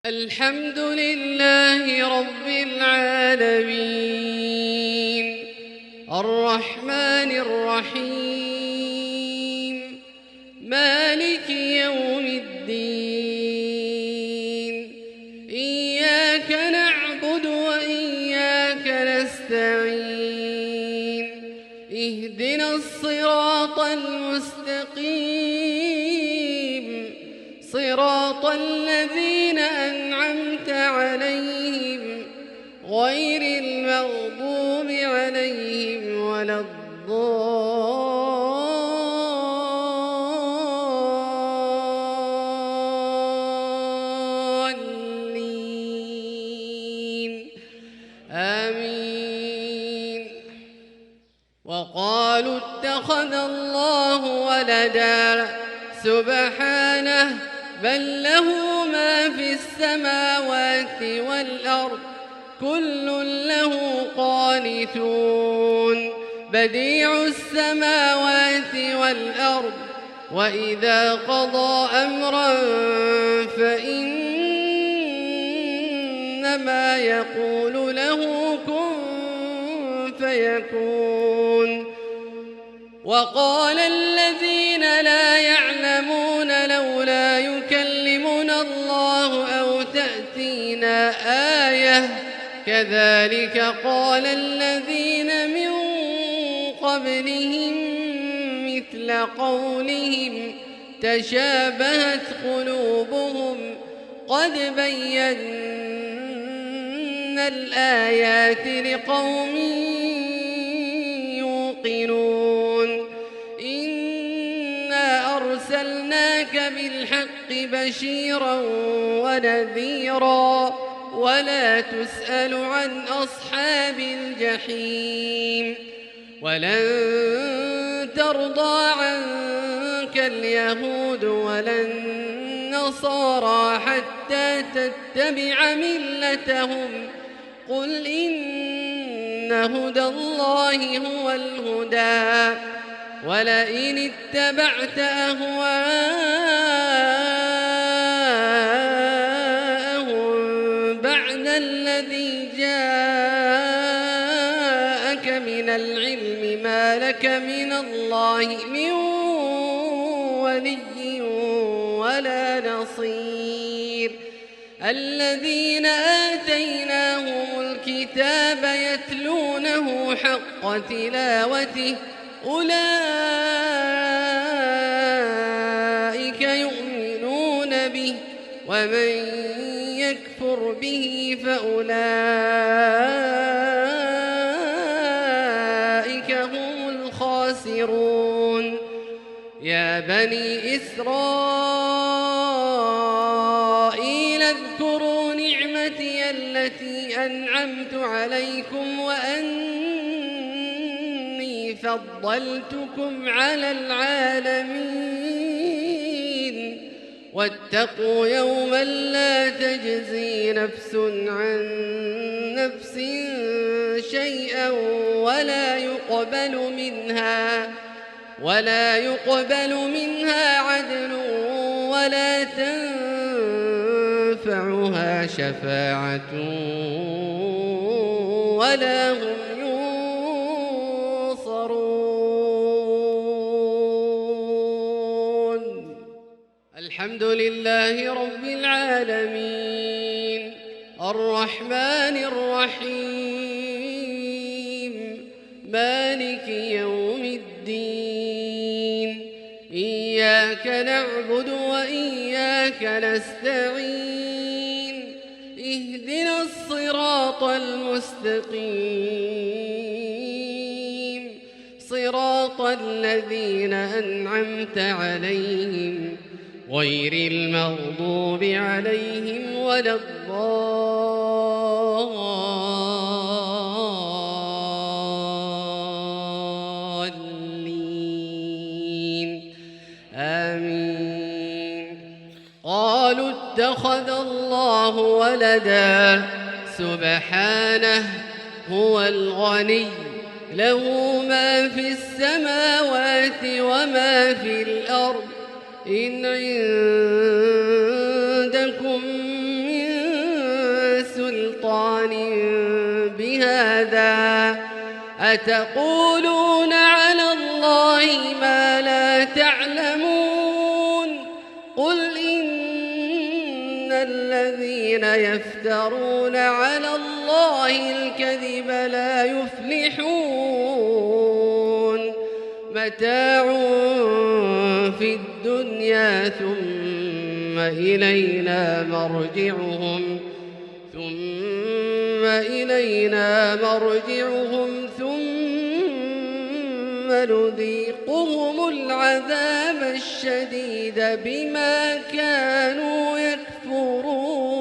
الحمد لله رب العالمين الرحمن الرحيم مالك يوم الدين إياك نعبد وإياك نستعين اهدنا الصراط المستقيم صراط الذين أنعمت عليهم غير المغضوب عليهم ولا الضالين آمين. وقالوا اتخذ الله ولدا سبحانه بل له ما في السماوات والأرض كل له قانتون بديع السماوات والأرض وإذا قضى أمرا فإنما يقول له كن فيكون. وقال الذين لا يعلمون لولا يكلمنا الله أو تأتينا آية كذلك قال الذين من قبلهم مثل قولهم تشابهت قلوبهم قد بينا الآيات لقوم يوقنون. إنا أرسلناك بالحق بشيرا ونذيرا ولا تسأل عن أصحاب الجحيم. ولن ترضى عنك اليهود ولا النصارى حتى تتبع ملتهم قل إن هدى الله هو الهدى ولئن اتبعت أهواءهم بعد الذي جاءك من العلم ما لك من الله من ولي ولا نصير. الذين آتيناهم الكتاب يتلونه حق تلاوته أولئك يؤمنون به ومن يكفر به فأولئك هم الخاسرون. يا بني إسرائيل اذكروا نعمتي التي أنعمت عليكم وأني فضلتكم على العالمين. واتقوا يوما لا تجزي نفس عن نفس شيئا ولا يقبل منها عدل ولا تنفعها شفاعة ولا هم ينصرون. الحمد لله رب العالمين الرحمن الرحيم مالك يوم الدين إياك نعبد وإياك نستعين اهدنا الصراط المستقيم صراط الذين أنعمت عليهم غير المغضوب عليهم ولا الضالين آمين. قالوا اتخذ الله ولدا سبحانه هو الغني له ما في السماوات وما في الأرض إن عندكم من سلطان بهذا أتقولون على الله ما لا تعلمون قل إن الذين يفترون على الله الكذب لا يفلحون متاع في الدنيا ثم إلينا مرجعهم ثم نذيقهم العذاب الشديد بما كانوا يكفرون.